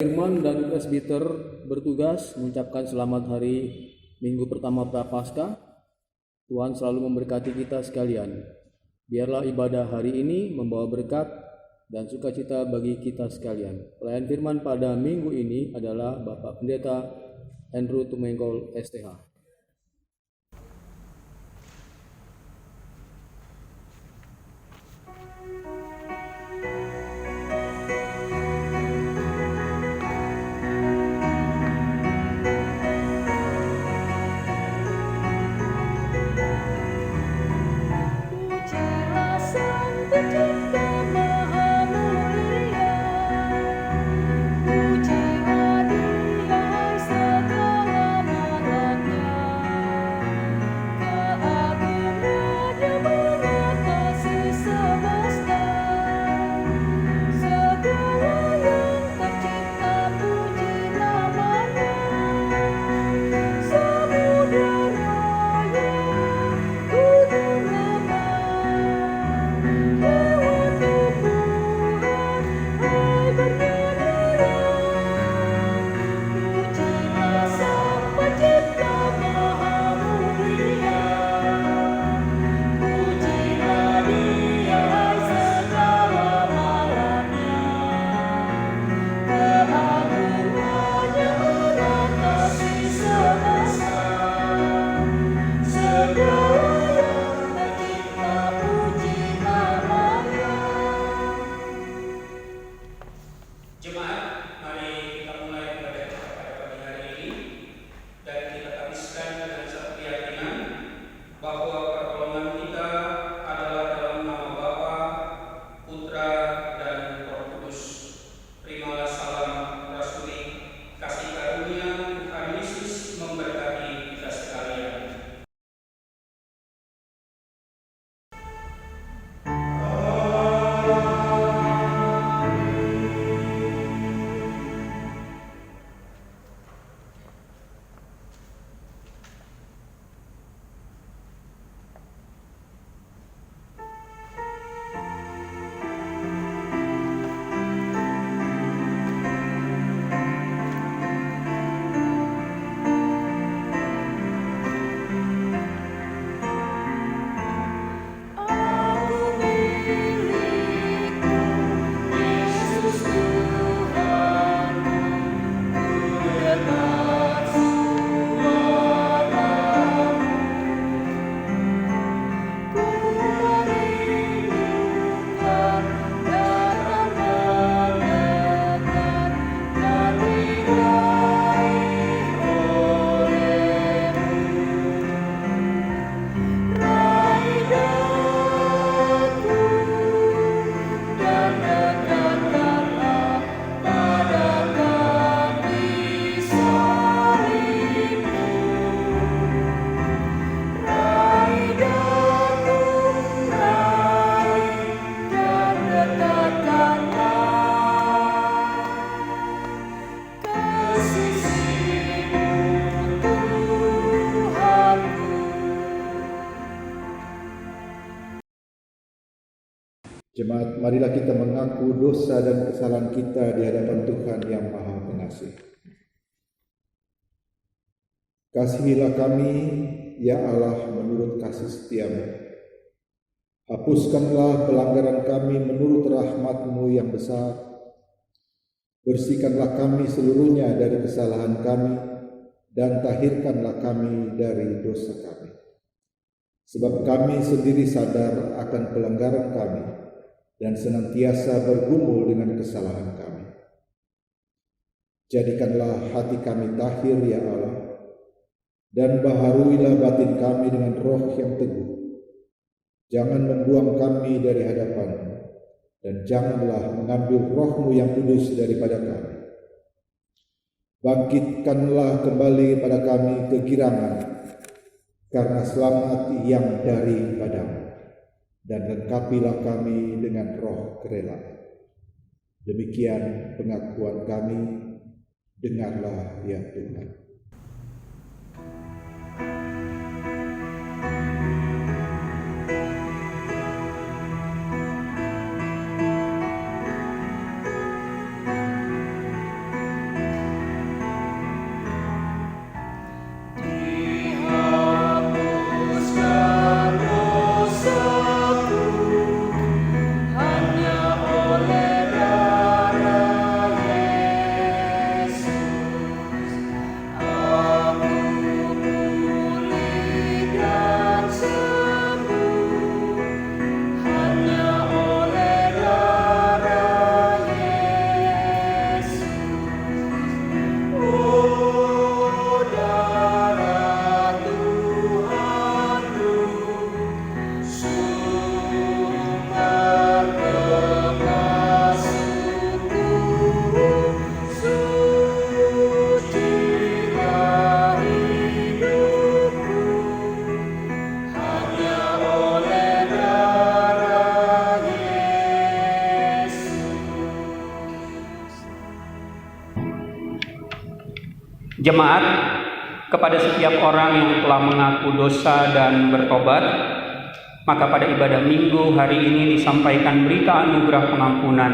Firman dan presbiter bertugas mengucapkan selamat hari Minggu pertama Prapaskah. Tuhan selalu memberkati kita sekalian. Biarlah ibadah hari ini membawa berkat dan sukacita bagi kita sekalian. Pelayan firman pada minggu ini adalah Bapak Pendeta Andrew Tumengkol STH. Jemaat, marilah kita mengaku dosa dan kesalahan kita di hadapan Tuhan yang Maha Pengasih. Kasihilah kami, ya Allah, menurut kasih setia-Mu. Hapuskanlah pelanggaran kami menurut rahmat-Mu yang besar. Bersihkanlah kami seluruhnya dari kesalahan kami, dan tahirkanlah kami dari dosa kami. Sebab kami sendiri sadar akan pelanggaran kami, dan senantiasa bergumul dengan kesalahan kami. Jadikanlah hati kami tahir, ya Allah, dan baharuilah batin kami dengan roh yang teguh. Jangan membuang kami dari hadapan-Mu, dan janganlah mengambil roh-Mu yang kudus daripada kami. Bangkitkanlah kembali pada kami kegirangan, karena selamat yang daripadamu. Dan lengkapilah kami dengan roh kerelaan. Demikian pengakuan kami, dengarlah ya Tuhan. Jemaat, kepada setiap orang yang telah mengaku dosa dan bertobat, maka pada ibadah Minggu hari ini disampaikan berita anugerah pengampunan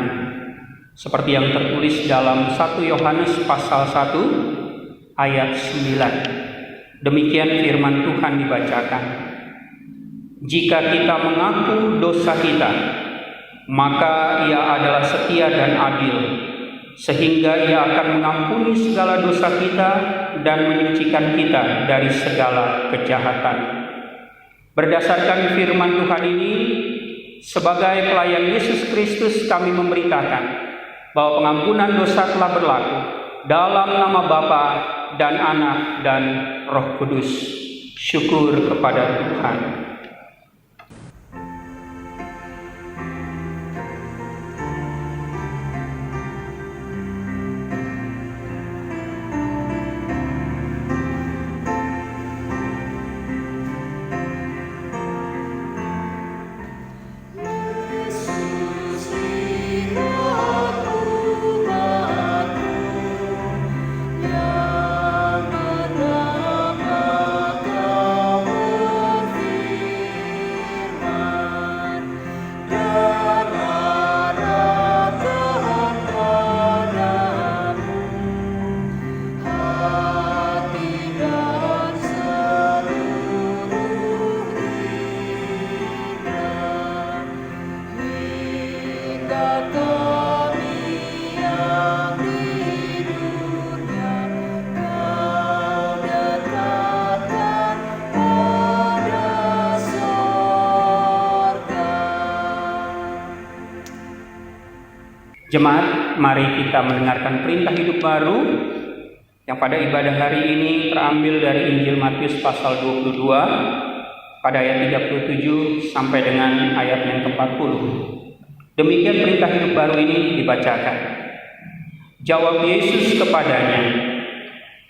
seperti yang tertulis dalam 1 Yohanes pasal 1 ayat 9. Demikian firman Tuhan dibacakan. Jika kita mengaku dosa kita, maka Ia adalah setia dan adil, sehingga Ia akan mengampuni segala dosa kita dan menyucikan kita dari segala kejahatan. Berdasarkan firman Tuhan ini, sebagai pelayan Yesus Kristus kami memberitakan bahwa pengampunan dosa telah berlaku dalam nama Bapa dan Anak dan Roh Kudus. Syukur kepada Tuhan. Jemaat, mari kita mendengarkan perintah hidup baru yang pada ibadah hari ini terambil dari Injil Matius pasal 22 pada ayat 37 sampai dengan ayat yang ke-40. Demikian perintah hidup baru ini dibacakan. Jawab Yesus kepadanya,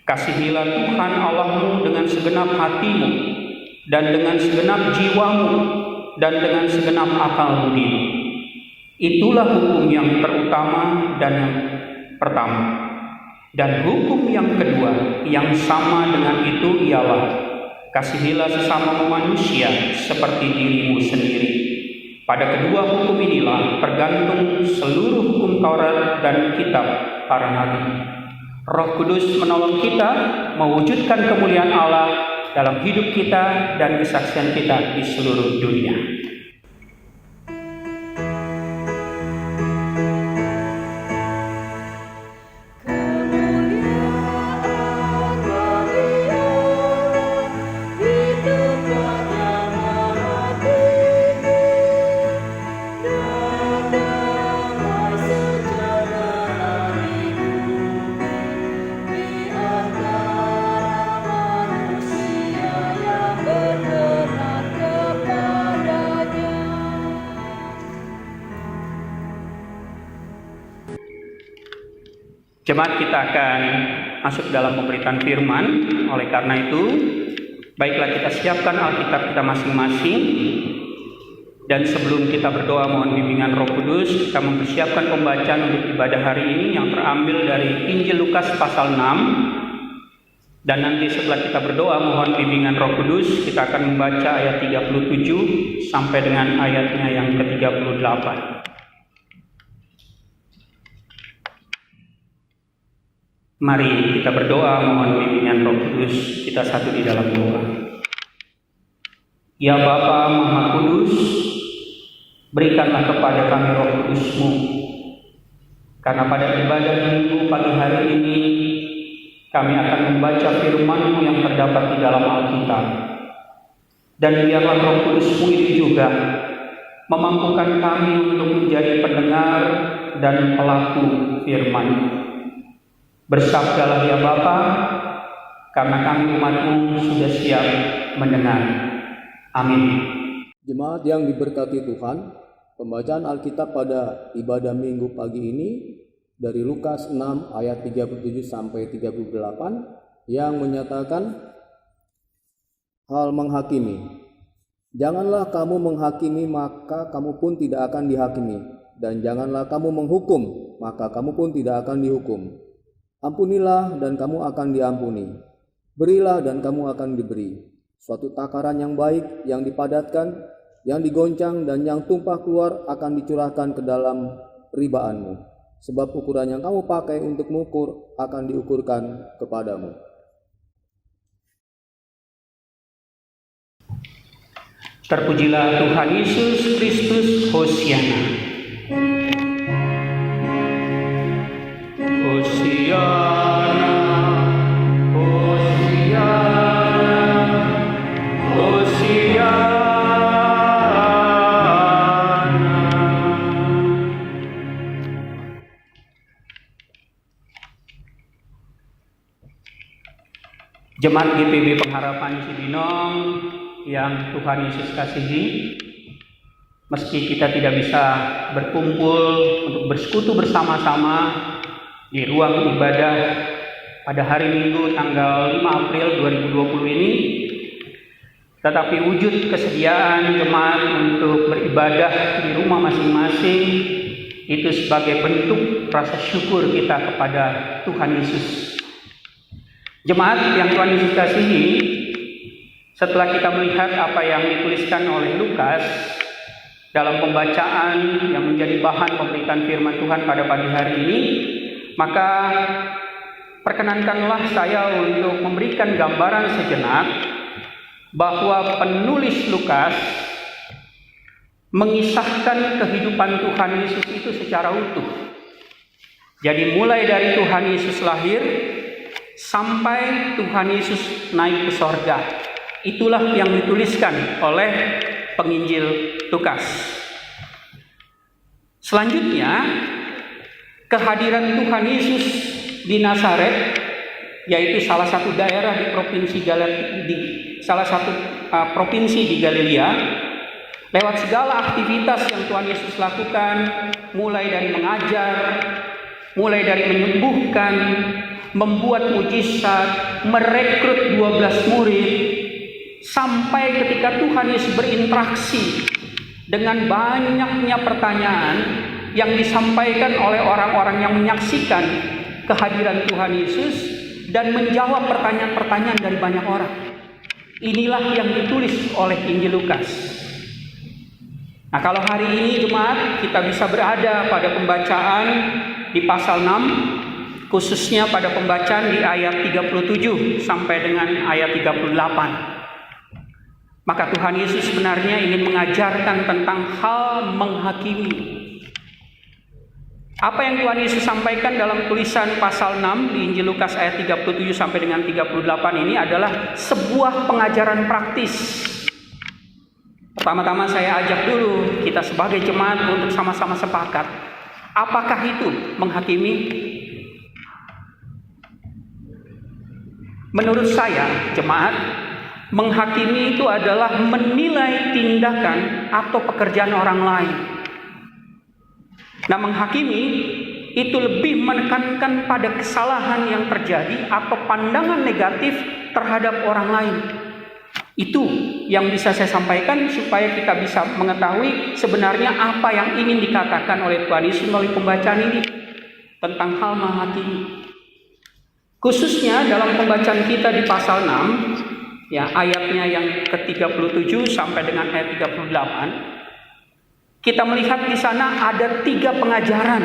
"Kasihilah Tuhan Allahmu dengan segenap hatimu dan dengan segenap jiwamu dan dengan segenap akal budimu. Itulah hukum yang terutama dan yang pertama. Dan hukum yang kedua yang sama dengan itu ialah, kasihilah sesamamu manusia seperti dirimu sendiri. Pada kedua hukum inilah tergantung seluruh hukum Taurat dan kitab para nabi." Roh Kudus menolong kita mewujudkan kemuliaan Allah dalam hidup kita dan kesaksian kita di seluruh dunia. Jemaat, kita akan masuk dalam pemberitaan firman. Oleh karena itu, baiklah kita siapkan Alkitab kita masing-masing. Dan sebelum kita berdoa mohon bimbingan Roh Kudus, kita mempersiapkan pembacaan untuk ibadah hari ini yang terambil dari Injil Lukas pasal 6. Dan nanti setelah kita berdoa mohon bimbingan Roh Kudus, kita akan membaca ayat 37 sampai dengan ayatnya yang ke-38. Mari kita berdoa mohon bimbingan Roh Kudus. Kita satu di dalam doa. Ya Bapa Maha Kudus, berikanlah kepada kami Roh Kudus-Mu, karena pada ibadah Minggu pagi hari ini kami akan membaca firman-Mu yang terdapat di dalam Alkitab. Dan biarlah Roh Kudus-Mu itu juga memampukan kami untuk menjadi pendengar dan pelaku firman-Mu. Bersabdalah ya Bapa, karena kami umat-Mu sudah siap mendengar. Amin. Jemaat yang diberkati Tuhan, pembacaan Alkitab pada ibadah Minggu pagi ini dari Lukas 6 ayat 37 sampai 38 yang menyatakan hal menghakimi. Janganlah kamu menghakimi, maka kamu pun tidak akan dihakimi, dan janganlah kamu menghukum, maka kamu pun tidak akan dihukum. Ampunilah dan kamu akan diampuni. Berilah dan kamu akan diberi. Suatu takaran yang baik, yang dipadatkan, yang digoncang dan yang tumpah keluar akan dicurahkan ke dalam ribaanmu. Sebab ukuran yang kamu pakai untuk mengukur akan diukurkan kepadamu. Terpujilah Tuhan Yesus Kristus, Hosiana. Hosiana, Hosiana, Hosiana. Jemaat GPB Pengharapan Cibinong yang Tuhan Yesus kasihi, meski kita tidak bisa berkumpul untuk bersekutu bersama-sama di ruang ibadah pada hari Minggu tanggal 5 April 2020 ini, tetapi wujud kesediaan jemaat untuk beribadah di rumah masing-masing itu sebagai bentuk rasa syukur kita kepada Tuhan Yesus. Jemaat yang Tuhan Yesus kasihi, setelah kita melihat apa yang dituliskan oleh Lukas dalam pembacaan yang menjadi bahan pemberitaan firman Tuhan pada pagi hari ini, maka perkenankanlah saya untuk memberikan gambaran sejenak bahwa penulis Lukas mengisahkan kehidupan Tuhan Yesus itu secara utuh. Jadi mulai dari Tuhan Yesus lahir sampai Tuhan Yesus naik ke sorga. Itulah yang dituliskan oleh penginjil Lukas. Selanjutnya, kehadiran Tuhan Yesus di Nazaret, yaitu salah satu daerah di provinsi di Galilea, lewat segala aktivitas yang Tuhan Yesus lakukan, mulai dari mengajar, mulai dari menyembuhkan, membuat mujizat, merekrut 12 murid, sampai ketika Tuhan Yesus berinteraksi dengan banyaknya pertanyaan yang disampaikan oleh orang-orang yang menyaksikan kehadiran Tuhan Yesus dan menjawab pertanyaan-pertanyaan dari banyak orang. Inilah yang ditulis oleh Injil Lukas. Nah, kalau hari ini jemaat kita bisa berada pada pembacaan di pasal 6, khususnya pada pembacaan di ayat 37 sampai dengan ayat 38. Maka Tuhan Yesus sebenarnya ingin mengajarkan tentang hal menghakimi. Apa yang Tuhan Yesus sampaikan dalam tulisan pasal 6 di Injil Lukas ayat 37 sampai dengan 38 ini adalah sebuah pengajaran praktis. Pertama-tama saya ajak dulu kita sebagai jemaat untuk sama-sama sepakat. Apakah itu menghakimi? Menurut saya, jemaat, menghakimi itu adalah menilai tindakan atau pekerjaan orang lain. Nah, menghakimi itu lebih menekankan pada kesalahan yang terjadi atau pandangan negatif terhadap orang lain. Itu yang bisa saya sampaikan supaya kita bisa mengetahui sebenarnya apa yang ingin dikatakan oleh Tuhan Yesus melalui pembacaan ini tentang hal menghakimi. Khususnya dalam pembacaan kita di pasal 6, ya, ayatnya yang ke-37 sampai dengan ayat 38, kita melihat di sana ada 3 pengajaran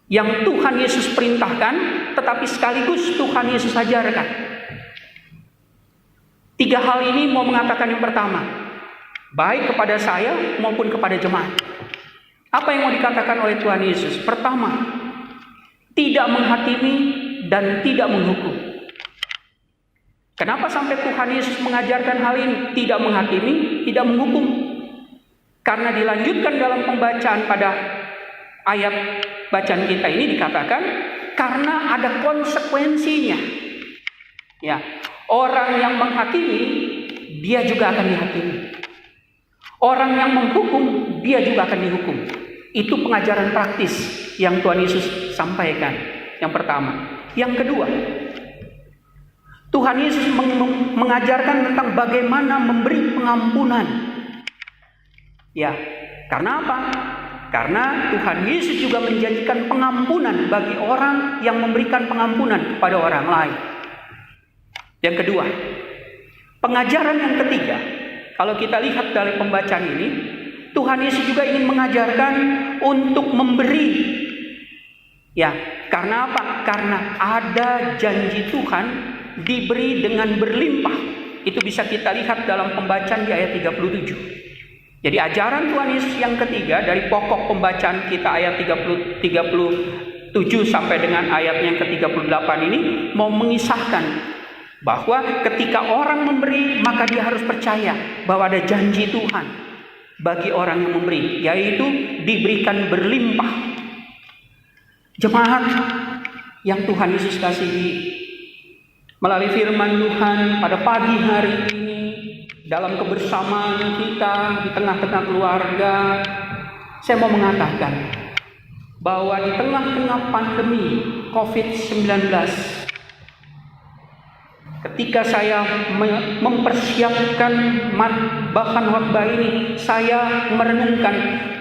yang Tuhan Yesus perintahkan, tetapi sekaligus Tuhan Yesus ajarkan. 3 hal ini mau mengatakan yang pertama, baik kepada saya maupun kepada jemaat. Apa yang mau dikatakan oleh Tuhan Yesus? Pertama, tidak menghakimi dan tidak menghukum. Kenapa sampai Tuhan Yesus mengajarkan hal ini? Tidak menghakimi, tidak menghukum. Karena dilanjutkan dalam pembacaan pada ayat bacaan kita ini dikatakan karena ada konsekuensinya. Ya, orang yang menghakimi dia juga akan dihakimi. Orang yang menghukum dia juga akan dihukum. Itu pengajaran praktis yang Tuhan Yesus sampaikan. Yang pertama. Yang kedua, Tuhan Yesus mengajarkan tentang bagaimana memberi pengampunan. Ya, karena apa? Karena Tuhan Yesus juga menjanjikan pengampunan bagi orang yang memberikan pengampunan kepada orang lain. Yang kedua, pengajaran yang ketiga, kalau kita lihat dari pembacaan ini, Tuhan Yesus juga ingin mengajarkan untuk memberi. Ya, karena apa? Karena ada janji Tuhan diberi dengan berlimpah. Itu bisa kita lihat dalam pembacaan di ayat 37. Jadi ajaran Tuhan Yesus yang ketiga dari pokok pembacaan kita ayat 37 sampai dengan ayat yang ke-38 ini mau mengisahkan bahwa ketika orang memberi maka dia harus percaya bahwa ada janji Tuhan bagi orang yang memberi, yaitu diberikan berlimpah. Jemaat yang Tuhan Yesus kasihi, melalui firman Tuhan pada pagi hari ini, dalam kebersamaan kita di tengah-tengah keluarga, saya mau mengatakan bahwa di tengah-tengah pandemi COVID-19, ketika saya mempersiapkan bahkan khotbah ini, saya merenungkan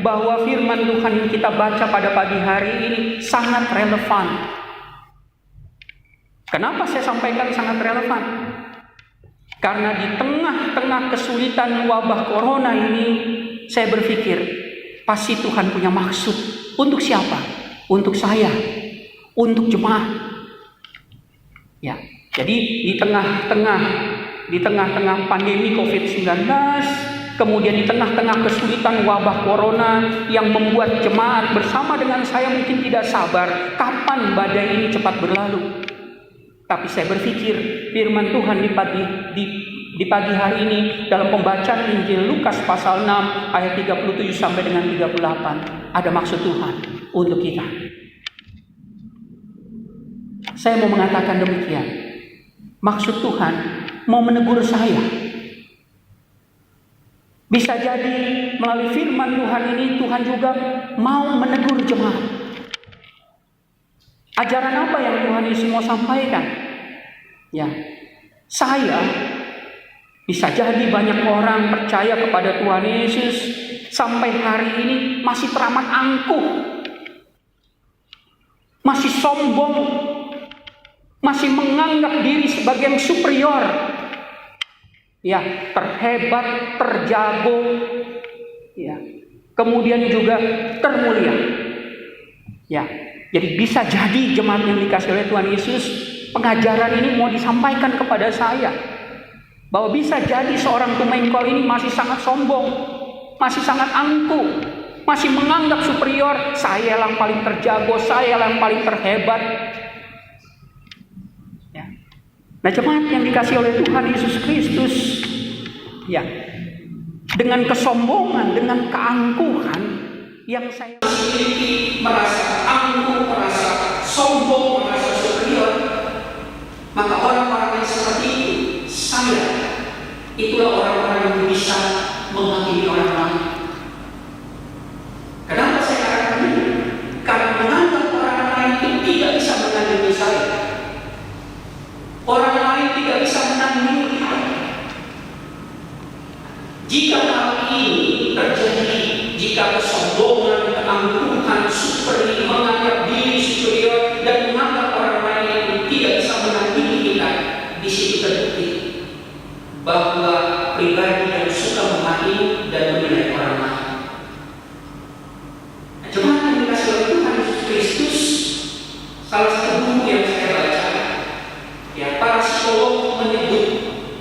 bahwa firman Tuhan yang kita baca pada pagi hari ini sangat relevan. Kenapa saya sampaikan sangat relevan? Karena di tengah-tengah kesulitan wabah corona ini, saya berpikir, pasti Tuhan punya maksud. Untuk siapa? Untuk saya, untuk jemaat. Ya, jadi di tengah-tengah pandemi COVID-19, kemudian di tengah-tengah kesulitan wabah corona yang membuat jemaat bersama dengan saya mungkin tidak sabar kapan badai ini cepat berlalu. Tapi saya berpikir firman Tuhan di pagi hari ini dalam pembacaan Injil Lukas pasal 6 ayat 37 sampai dengan 38 ada maksud Tuhan untuk kita. Saya mau mengatakan demikian. Maksud Tuhan mau menegur saya. Bisa jadi melalui firman Tuhan ini Tuhan juga mau menegur jemaat. Ajaran apa yang Tuhan Yesus mau sampaikan? Ya, saya bisa jadi banyak orang percaya kepada Tuhan Yesus sampai hari ini masih teramat angkuh, masih sombong, masih menganggap diri sebagai yang superior, ya, terhebat, terjago, ya, kemudian juga termulia, ya. Jadi bisa jadi jemaat yang dikasih oleh Tuhan Yesus, pengajaran ini mau disampaikan kepada saya. Bahwa bisa jadi seorang tumengkol ini masih sangat sombong, masih sangat angkuh, masih menganggap superior, saya yang paling terjago, saya yang paling terhebat. Ya. Nah jemaat yang dikasih oleh Tuhan Yesus Kristus, ya, dengan kesombongan, dengan keangkuhan, yang saya miliki, merasa angkuh, merasa sombong, merasa superior, maka orang-orang yang seperti itu, saya, itulah orang-orang yang bisa menghakimi orang lain. Kenapa saya katakan ini? Karena menganggap orang lain itu tidak bisa menandingi saya. Orang lain tidak bisa menandingi kita. Jika hal ini terjadi, jika kesombongan, keangkuhan, superior, menganggap diri superior dan menganggap orang lain tidak bisa menandingi kita, di situ terbukti bahwa pribadi yang suka menghakimi dan menilai orang lain. Jemaat yang dikasih oleh Tuhan Yesus Kristus, salah satu buku yang saya baca, ya, para psikolog menyebut,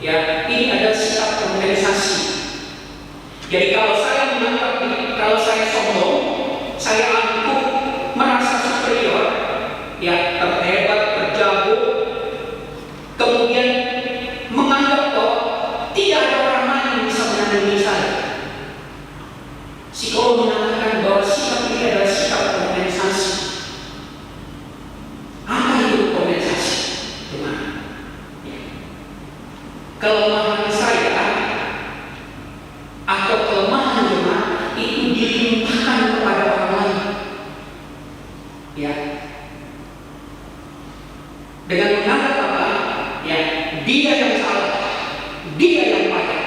ya, ini adalah sikap kompensasi. Jadi kalau saya menganggap diri, kalau saya sombong, saya angkuh, merasa superior, ya, terhebat, terjago, kemudian menganggap bahwa tidak ada orang lain yang bisa menandingi saya. Psikolog mengatakan bahwa sikap ini adalah sikap kompensasi. Apa itu kompensasi? Gimana? Ya. Kelemahan saya atau kelemahan jemaat itu dilimpahkan kepada orang lain, ya, dengan menganggap apa? Ya, dia yang salah, dia yang payah.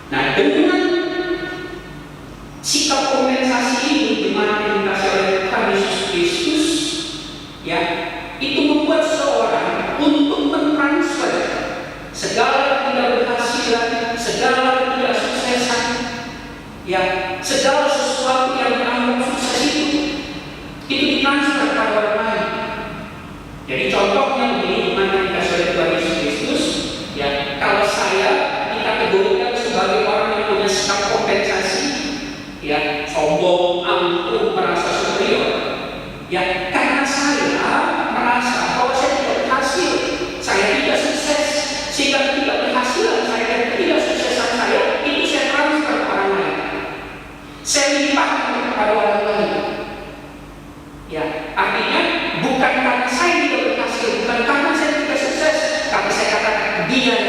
Nah, dengan ya, itu membuat seorang untuk mentransfer segala ketidakberhasilan, segala ketidaksuksesan, ya, segala sesuatu yang dianggap sukses itu ditransfer pada orang lain. Jadi contohnya begini, teman-teman dikasih oleh Tuhan Yesus Kristus, ya, kalau saya dikategorikan sebagai orang yang punya sikap kompensasi, ya, sombong, angkuh, merasa superior, ya, karena saya merasa bahwa saya tidak berhasil, saya tidak sukses, sehingga ketidakberhasilan saya dan ketidaksuksesan saya itu saya transfer ke orang lain, saya limpahkan kepada orang lain. Ya, artinya bukan karena saya tidak berhasil, bukan karena saya tidak sukses, tapi saya katakan dia yang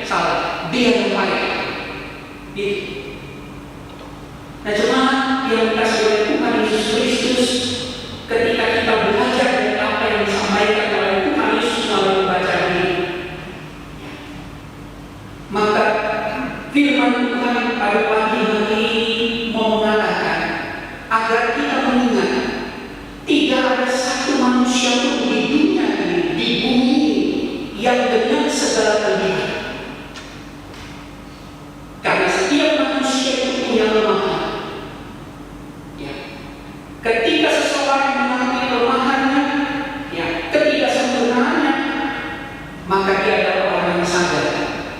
salah, dia yang baik. Nah, jemaat yang dikasih oleh Tuhan Yesus Kristus, ketika kita belajar dari apa yang disampaikan oleh Tuhan Yesus melalui bacaan ini, maka firman Tuhan pada pagi hari ini mau mengatakan agar kita mengingat tidak ada satu manusia pun di dunia ini, di bumi ini, yang dengan segala kelebihan. Karena setiap manusia itu punya kelemahan. Ya. Ketika seseorang mengakui kelemahannya, ya, ketidaksempurnaannya, maka dia adalah orang yang sadar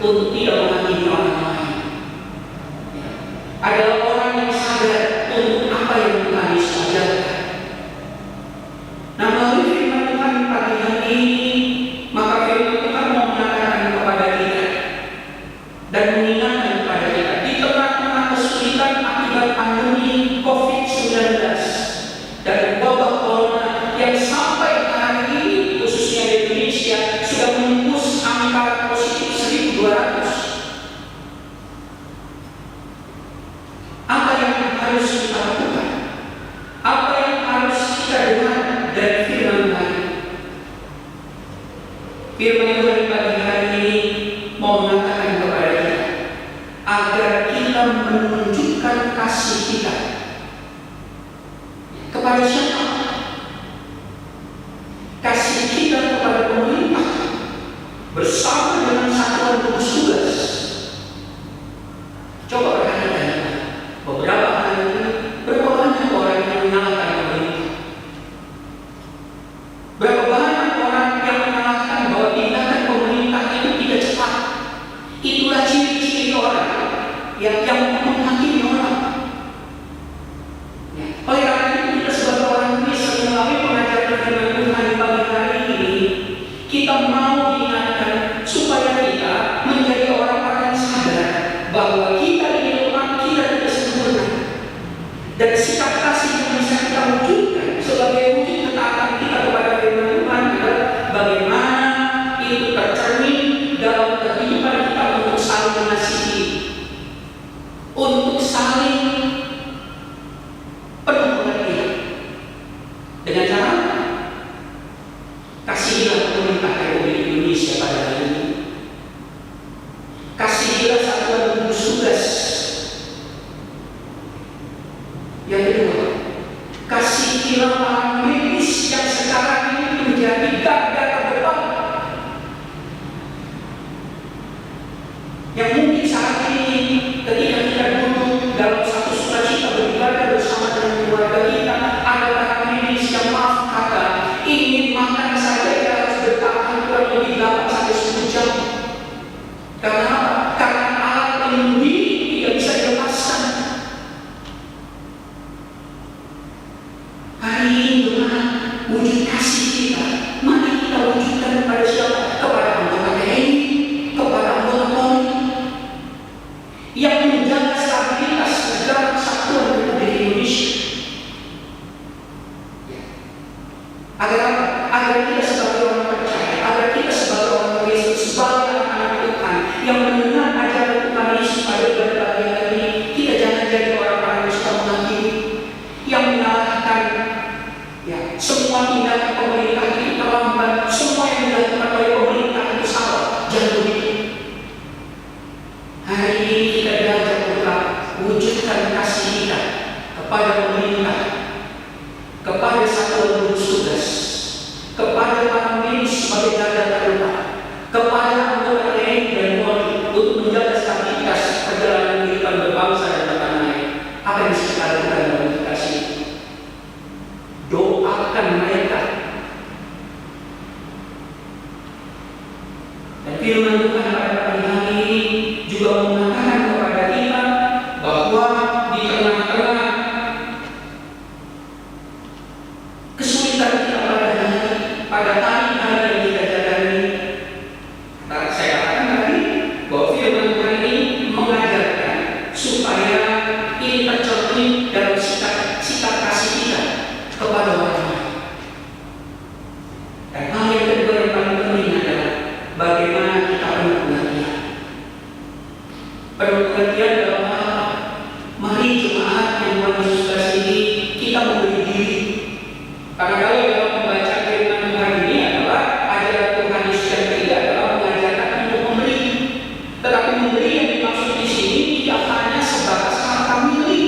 untuk tidak menghakimi orang lain. Ya. Adalah orang yang sadar untuk apa yang Tuhan Yesus ajarkan. Nah, melalui firman Tuhan pagi hari ini, maka firman Tuhan mau mengatakan kepada kita dan mengingatkan kepada kita di tengah-tengah kesulitan akibat pandemi COVID-19 dan wabah corona yang sampai hari ini khususnya di Indonesia sudah menembus angka positif 1.200. Apa yang harus kita lakukan? Apa yang harus kita dengar dari firman Tuhan? Firman Tuhan pada hari ini mau mengatakan kepada kita agar kita menunjukkan kasih kita kepada siapa? Kasih kita kepada pemerintah bersama dengan satuan gugus tugas. Coba perhatikan beberapa hari ini berapa banyak orang yang menyalahkan pemerintah. Berapa banyak orang yang menyalahkan bahwa tindakan pemerintah itu tidak cepat. Itulah ciri-ciri orang yang menghakimi orang. Ya. Oleh karena itu kita sebagai orang Kristen melalui pengajaran firman Tuhan pagi hari ini, kita mau diingatkan supaya kita menjadi orang-orang yang sadar bahwa kita ini lemah, kita tidak sempurna. Dan sikap kasih yang bisa kita wujudkan sebagai wujud ketaatan kita kepada firman Tuhan adalah bagaimana itu tercermin dalam kehidupan kita untuk saling mengasihi, untuk saling penuh pengertian. Dengan cara kasihilah pemerintah Republik Indonesia pada hari ini, kasihilah satuan gugus tugas. Yang kedua, kasihilah para medis yang sekarang ini menjadi garda terdepan, yang mungkin saat ini ketika kita duduk dalam satu sukacita beribadah bersama dengan keluarga kita, ada para medis yang maaf kata ingin makan saja dia harus bertahan kurang lebih 8 sampai 10 jam. Karena apa? Karena alat pelindung diri tidak bisa dilepaskan. Hari ini dengan wujud kasih kita, mari kita wujudkan kepada siapa? Kepada anggota TNI, kepada anggota Polri yang menjaga stabilitas negara kesatuan Republik Indonesia. Agar apa? Agar kita sebagai orang percaya, agar kita sebagai orang Kristen, sebagai anak-anak Tuhan yang mendengar ajaran Tuhan Yesus pada ibadah pagi hari ini, kita jangan jadi orang-orang yang suka menghakimi, yang menyalahkan. Ya, semua tindakan pemerintah itu terlambat, semua yang dilakukan oleh pemerintah itu salah. Jangan begitu. Hari ini kita belajar untuk wujudkan kasih kita kepada pemerintah, kepada satuan gugus tugas, akan mereka. Dan firman Tuhan pada pagi hari ini juga mengatakan kepada kita bahwa di tengah-tengah kesulitan kita pada hari-hari yang kita jalani, saya katakan tadi bahwa firman Tuhan ini mengajarkan supaya ini tercermin dalam sikap kasih kita kepada orang lain. Dan hal yang kedua yang paling penting adalah bagaimana kita penuh pengertian. Penuh pengertian dalam hal apa? Mari jemaat yang Tuhan Yesus kasih ini kita memberi diri. Karena kalau dalam membaca firman Tuhan ini adalah ajaran Tuhan Yesus yang ketiga adalah mengajarkan untuk memberi. Tetapi memberi yang dimaksud di sini tidak hanya sebatas harta milik.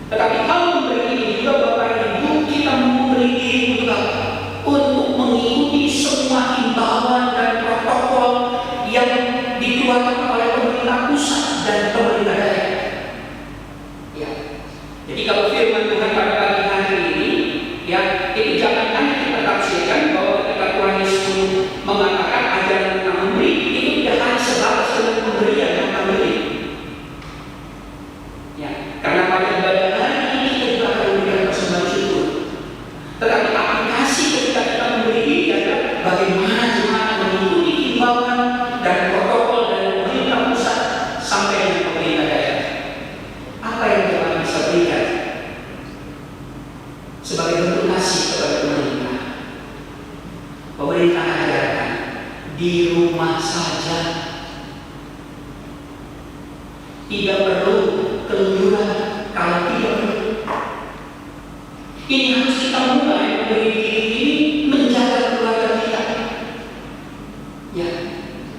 Tetapi kalau memberi ini juga Bapak Ibu, kita memberi diri juga untuk mengikuti semua himbauan dan protokol yang dikeluarkan oleh pemerintah pusat dan pemerintah daerah. Ya. Jadi kalau firman Tuhan pada pagi hari ini, ya itu jangan hanya kita tafsirkan bahwa ketika Tuhan Yesus mengatakan ajaran tentang memberi, itu tidak hanya sebatas dengan pemberian yang memberi. Ya, karena pada ibadah hari ini kita juga akan memberikan persembahan syukur. Tetapi aplikasi ketika kita memberi ini adalah bagaimana jemaat mengikuti himbauan dan protokol dari pemerintah pusat sampai dengan pemerintah daerah. Apa yang jemaat bisa berikan sebagai bentuk kasih kepada pemerintah? Pemerintah ajarkan di rumah saja, tidak perlu keluyuran kalau tidak perlu. Ini harus kita mulai memberi diri ini menjaga keluarga kita. Ya,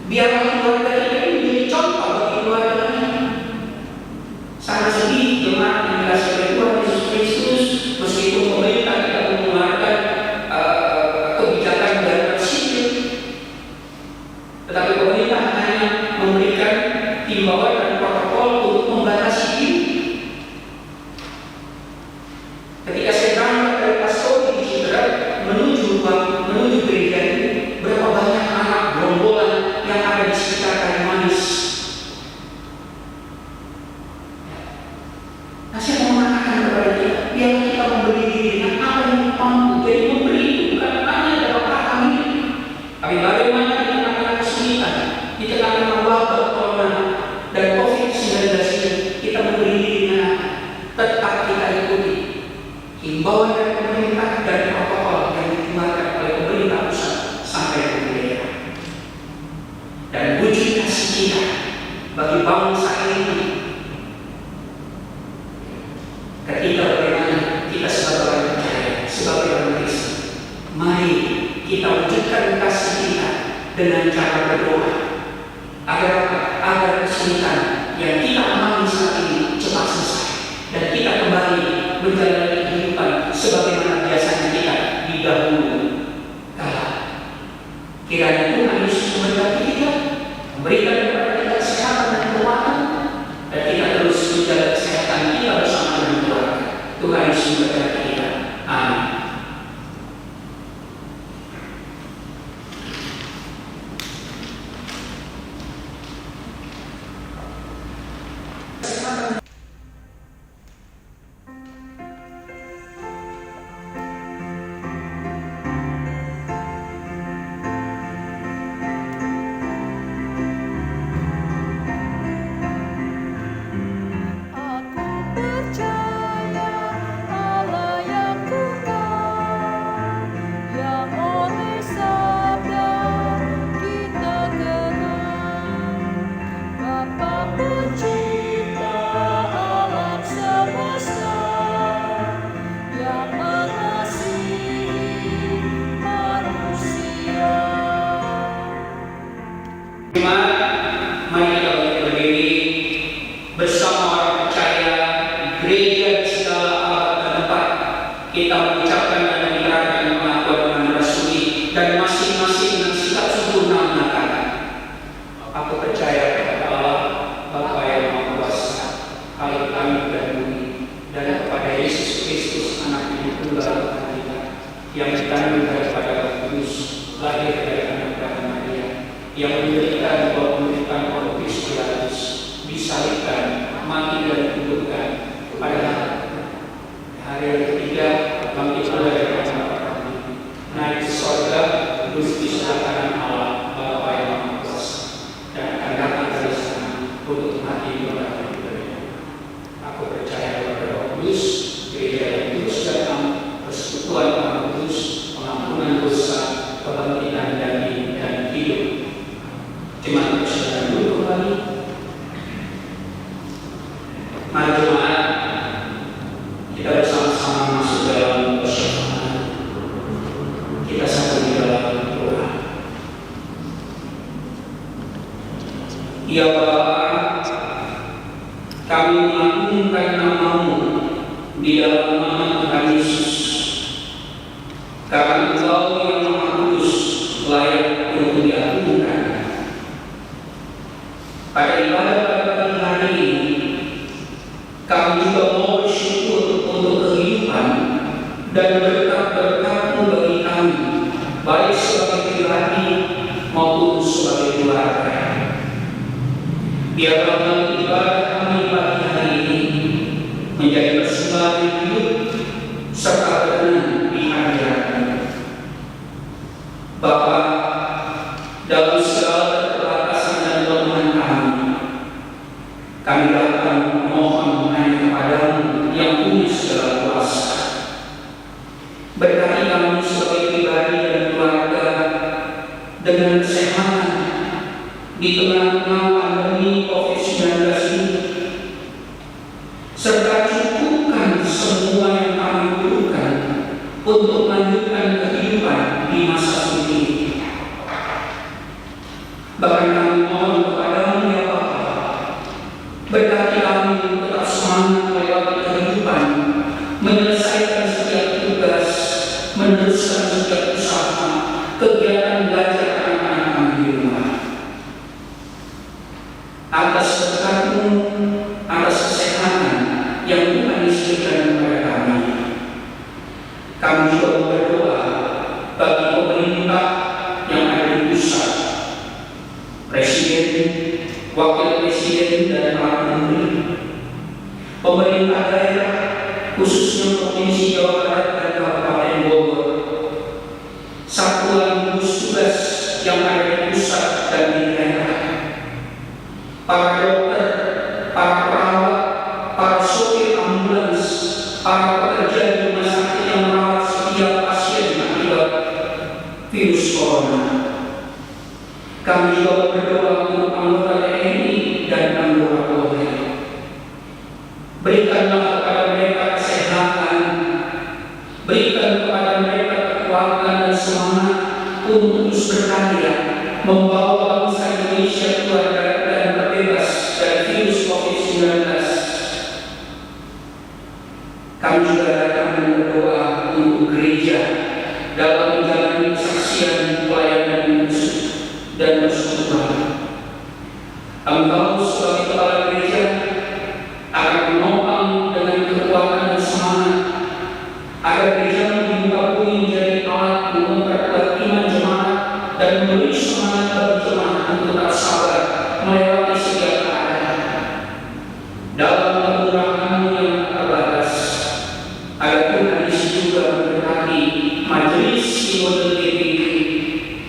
biarlah keluarga kita ini menjadi contoh bagi keluarga lain. Sangat sedih jemaat yang dikasihi oleh Tuhan Yesus Kristus, meskipun pemerintah tidak mengeluarkan kebijakan darurat sipil, tetapi pemerintah hanya memberikan himbauan dan protokol untuk membatasi diri. Ketika saya berangkat dari Pastori di Citra menuju gereja ini, berapa banyak anak gerombolan yang ada di sekitar Kayu Manis. Nah, saya mau mengatakan kepada kita, biar kita memberi diri dengan apa yang kita mampu. Jadi memberi itu bukan hanya dalam kata milik, tapi bagaimana di tengah-tengah kesulitan, di tengah-tengah wabah corona dan COVID-19 ini, kita memberi diri dengan apa? Tetap kita ikuti himbauan dari pemerintah dan protokol yang dikeluarkan oleh pemerintah pusat sampai ke daerah. Dan wujud kasih kita bagi bangsa ini ketika bagaimana kita sebagai orang percaya, sebagai orang Kristen, mari kita wujudkan kasih kita dengan cara berdoa agar kesulitan yang kita alami saat ini cepat selesai dan kita kembali menjalani kehidupan sebagaimana biasanya kita di dahulu kala. Kiranya Tuhan Yesus memberkati kita, memberikan kepada kita kesehatan dan kekuatan, dan kita terus menjaga kesehatan kita bersama dengan keluarga. Tuhan Yesus memberkati kita. Amin. Mari kita berdiri bersama orang percaya di gereja di segala abad dan tempat. Kita mengucapkan dan menyerahkan pengakuan dengan rasuli dan masing-masing dengan sikap sempurna mengatakan, aku percaya kepada Allah Bapa yang Maha Kuasa, Khalik langit dan bumi, dan kepada Yesus Kristus yang dikandung daripada Roh Kudus, lahir dari anak Bapa Maria, yang menderita 20 tahun Pontius Pilatus, disalibkan, mati dan dikuburkan, pada hari yang ketiga bangkit pula dari antara kami, naik ke surga, duduk di sebelah kanan Allah Bapa yang Maha Kuasa, dan akan datang dari sana untuk mati bersama kita. Aku percaya kepada Roh Kudus, Gereja yang kudus dan am, persekutuan Maha Kudus, pengampunan dosa, kebangkitan daging dan hidup. Jemaat bersaudara dulu kembali. Mari jemaat, kita bersama-sama masuk dalam persekutuan. Kita satu di dalam doa. Ya Bapa, kami mengagungkan nama-Mu di dalam nama Tuhan Yesus, karena Engkau yang Maha Kudus layak untuk diagungkan. Pada ibadah pada pagi hari ini, kami juga mau bersyukur untuk kehidupan dan berkat-berkat-Mu bagi kami, baik sebagai pribadi maupun sebagai keluarga. Biarlah melalui ibadah kami pagi hari ini menjadi persembahan yang hidup serta berkenan di hadirat-Mu. Bapa, dalam segala keterbatasan dan kelemahan kami datang memohon hanya kepada-Mu yang punya segala kuasa. Berkati kami sebagai pribadi dan keluarga dengan kesehatan di tengah-tengah pandemi COVID-19 ini, serta cukupkan semua yang kami butuhkan untuk melanjutkan kehidupan di masa sulit ini. Bahkan kami mohon kepada-Mu ya Bapa, berkati kami tetap semangat melewati kehidupan, menyelesaikan setiap tugas, meneruskan setiap usaha, kegiatan belajar anak-anak kami di rumah. Atas berkat-Mu, atas kesehatan yang Tuhan sediakan kepada kami, kami juga berdoa bagi pemerintah yang ada di pusat, Presiden, Wakil Presiden dan para menteri, pemerintah daerah, khususnya Provinsi Jawa Barat dan Kabupaten Bogor, satuan gugus tugas yang ada di pusat dan di daerah, para dokter, para perawat, para sopir ambulans, para pekerja di rumah sakit yang merawat setiap pasien akibat virus corona. Kami juga berdoa untuk anggota TNI dan anggota Polri. Berikanlah kepada mereka kesehatan, berikan kepada mereka kekuatan dan semangat untuk terus berkarya, membawa bangsa Indonesia keluar dan terbebas dari virus COVID-19. Kami juga datang berdoa untuk gereja dalam menjalani kesaksian pelayanan dan persekutuan. Engkau sebagai kepala gereja akan menopang dengan kekuatan dan semangat agar gereja dibuka bumi menjadi alat memperkuat iman jemaat dan memberi semangat bagi jemaat untuk tetap sabar melewati setiap keadaan. Dalam kemurahan-Mu yang terbatas, agar Tuhan juga memberkati majelis Sinode GPIB,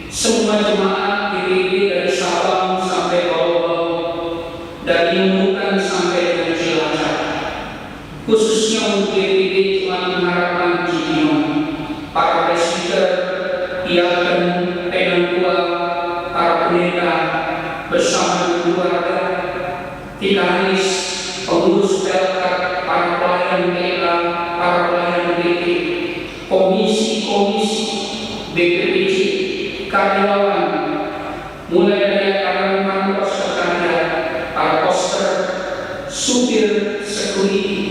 semua jemaat GPIB dari Sabang sampai Bawah, dari Nunukan sampai dengan Cilacap, khususnya untuk GPIB Jemaat Pengharapan Cibinong, para presbiter, diaken, penanggual, para pendeta bersama keluarga, vikaris, pengurus pelkat, para pelayan PK, para pelayan BP, komisi-komisi, BPPJ, karyawan, mulai dari karyawan kantor sekretariat, para poster, supir, security.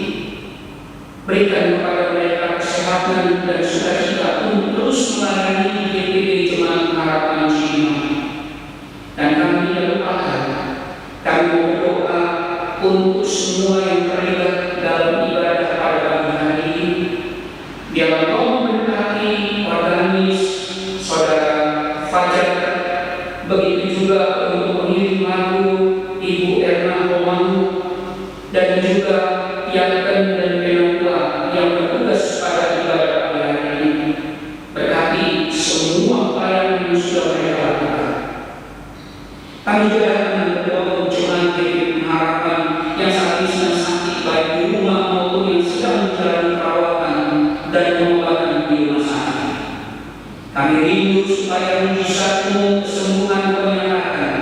Berikan kepada mereka kesehatan dan sukacita untuk terus melayani GPIB Jemaat Pengharapan Cibinong. Dan kami tidak lupakan, kami berdoa untuk semua yang terlibat dalam ibadah pada pagi hari ini. Biarlah Kau memberkati pengobatan di rumah sakit. Kami rindu supaya mujizat-Mu kesembuhan penyembuhan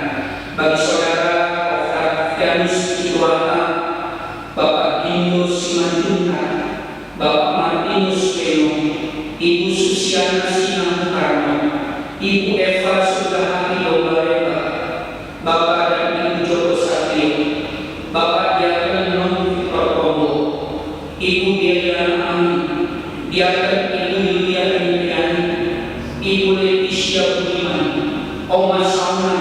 bagi saudara Octavianus Situata, Bapak Dinur Simanjuntak, Bapak Martinus Peno, Ibu Susiana Simanjuntarno, Ibu Eva Sudahati Dobareba, Bapak dan Ibu Joko Satrio, Bapak Diaken Non Victor Kombo, Ibu Biana Amin, Diaken Ibu Yulia Indriani, Ibu Leticia Budiman, Oma Sauna,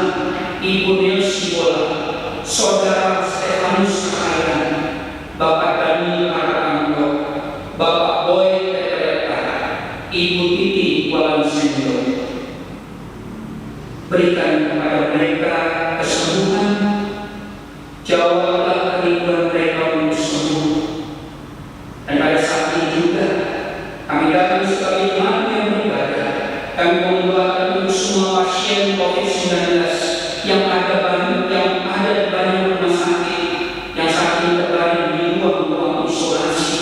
Ibu Nelsi Bola, Saudara Stefanus Kalian, Bapak Daniel Arakanto, Bapak Boy Tetreta, Ibu Titi Walan Sendro. Berikan kepada mereka kesembuhan, jawablah kerinduan mereka untuk sembuh. Dan pada saat ini juga kami datang sebagai jemaat yang beribadah. Kami mendoakan untuk semua pasien COVID-19 yang ada di banyak rumah sakit yang saat ini terbaring di ruang-ruang isolasi.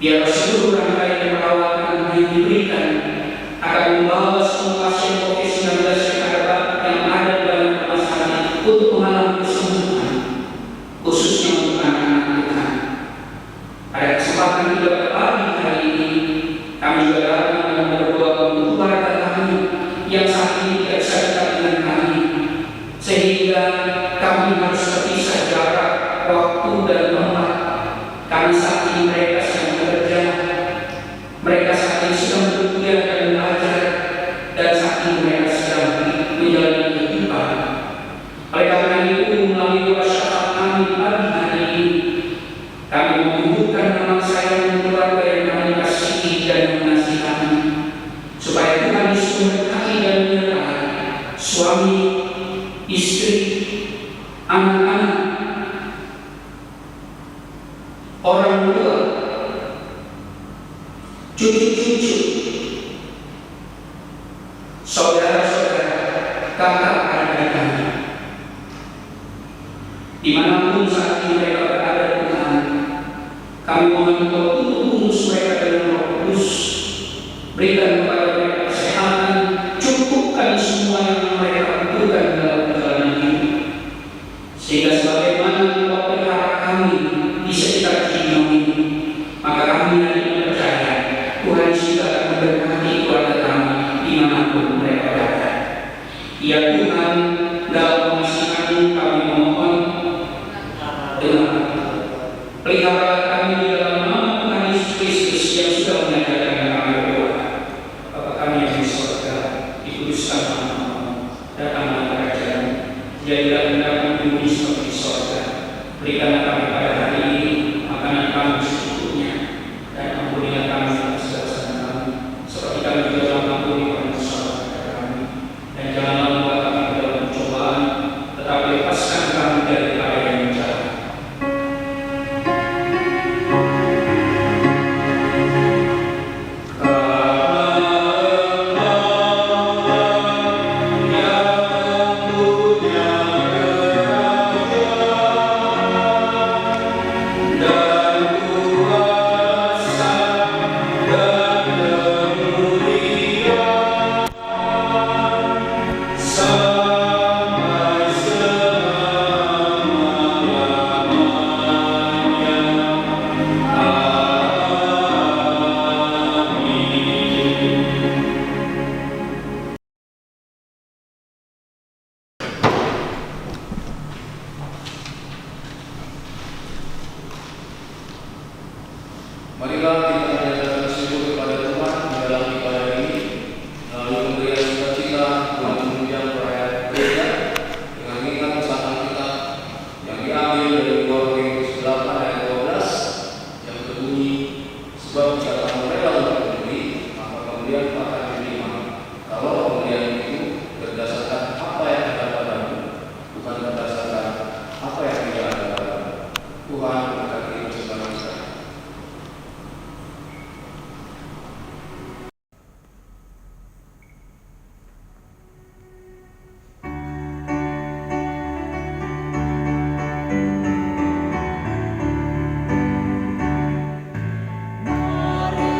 Biar seluruh rangkaian perawatan yang diberikan akan membawa semua pasien COVID-19 yang ada di dalam rumah sakit untuk mengalami kesembuhan, khususnya untuk anak-anak Tuhan. Pada kesempatan ibadah pagi hari ini, kami juga datang dengan berdoa untuk keluarga kami yang saat ini tidak bisa dekat dengan kami, sehingga kami harus terpisah jarak, waktu dan tempat. Kami saat ini mereka sedang bekerja, mereka saat ini sedang berkuliah dan belajar, dan saat ini mereka sedang menjalani kehidupan. Oleh karena itu, melalui doa syafaat kami pagi hari ini, kami mengumpulkan nama saya dan keluarga yang kami kasihi dan mengasihi, supaya Tuhan Yesus memberkati dan menyertai suami, istri, anak-anak, orang tua, cucu-cucu, saudara-saudara, kakak-adik kami, dimanapun saat ini mereka berada. Tuhan, kami mohon Engkau tutup urus mereka dengan Roh Kudus, berikan kepada mereka kesehatan, cukupkan semua yang mereka butuhkan dalam perjalanan hidup, sehingga sebagaimana Engkau pelihara kami di sekitar dunia ini, maka kami yang percaya Tuhan juga akan memberkati keluarga kami dimanapun mereka berada. Ya Tuhan, dalam mengasihi kami memohon, dengan pelihara kami di dalam nama Tuhan Yesus Kristus yang sudah mengajarkan kami berdoa. Bapa kami yang di surga, dikuduskan nama-Mu, datanglah kerajaan-Mu, jadilah kehendakmu di bumi seperti di surga. Berikanlah kami pada hari ini makanan kami secukupnya, dan ampunilah kami atas dosa kami, seperti kami juga telah mengampuni orang dosa kepada kami. Dan janganlah membawa kami ke dalam pencobaan, tetapi lepaskan kami daripada yang jahat. Marilah kita menyatakan syukur kepada Tuhan di dalam ibadah ini, lalu memberikan sukacita dalam menunjang perayaan gereja dengan mengingat pesan Alkitab yang diambil dari 2 Korintus 8 ayat 12 yang berbunyi, sebab jika kamu rela untuk peduli, maka kemudian akan diterima. Kalau kemudian itu berdasarkan apa yang ada padamu, bukan berdasarkan apa yang tidak ada padamu. Tuhan memberkati bersama kita. Mari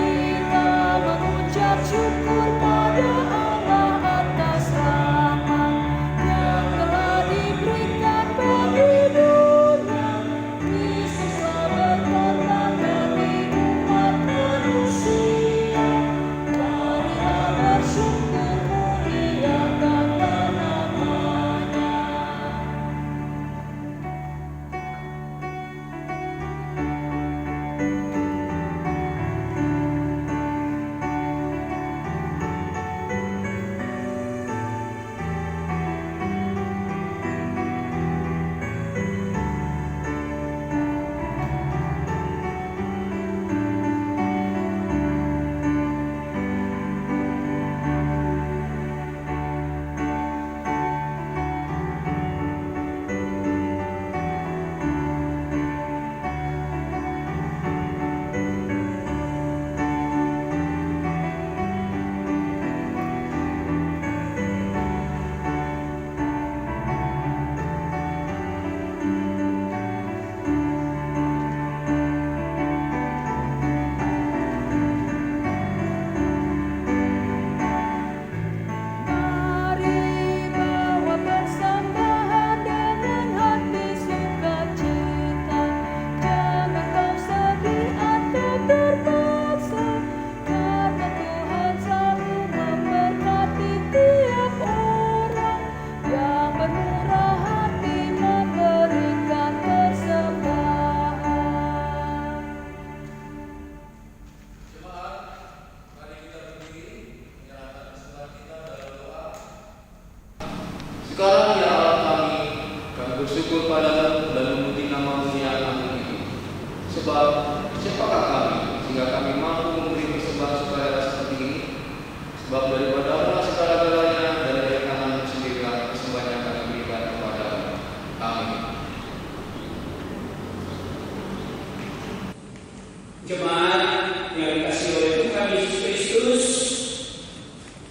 Yesus Kristus,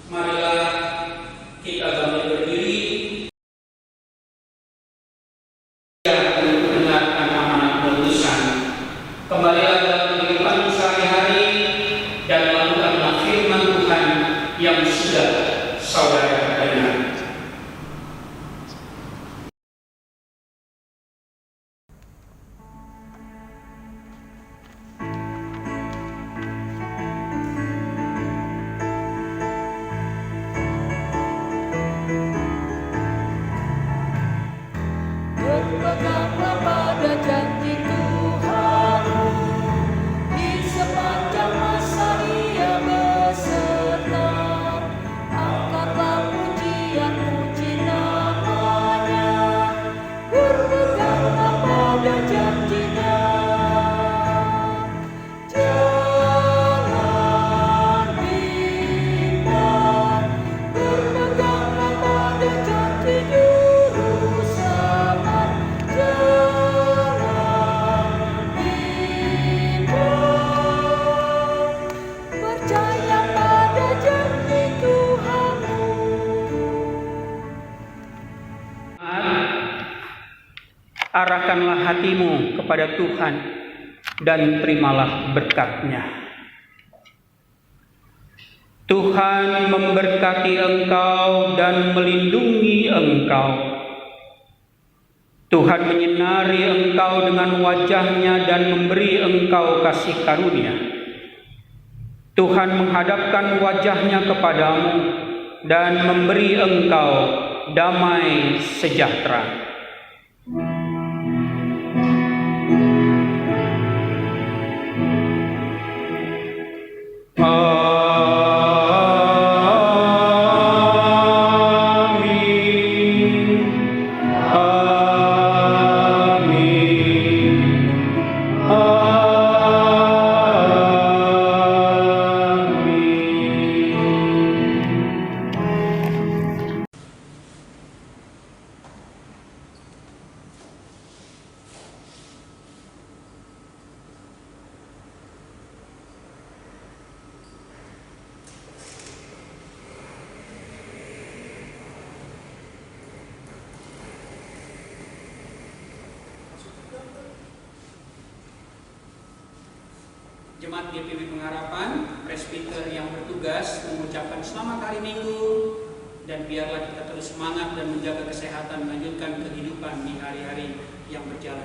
marilah kita bangkit berdiri untuk mendengarkan amanat penebusan. Kembalilah dalam kehidupan sehari-hari dan lakukanlah firman Tuhan yang sudah saudara dengar. Berpeganglah pada janji Tuhanmu, di sepanjang masa Ia beserta. Angkatlah puji namanya, berpeganglah pada janji-Nya. Jangan bimbang, berpeganglah pada janji Juru Selamat. Percaya pada janji Tuhanmu. Arahkanlah hatimu kepada Tuhan dan terimalah berkat-Nya. Tuhan memberkati engkau dan melindungi engkau. Tuhan menyinari engkau dengan wajah-Nya dan memberi engkau kasih karunia. Tuhan menghadapkan wajah-Nya kepadamu dan memberi engkau damai sejahtera. Jemaat GPB Pengharapan, presbiter yang bertugas mengucapkan selamat hari Minggu, dan biarlah kita terus semangat dan menjaga kesehatan melanjutkan kehidupan di hari-hari yang berjalan.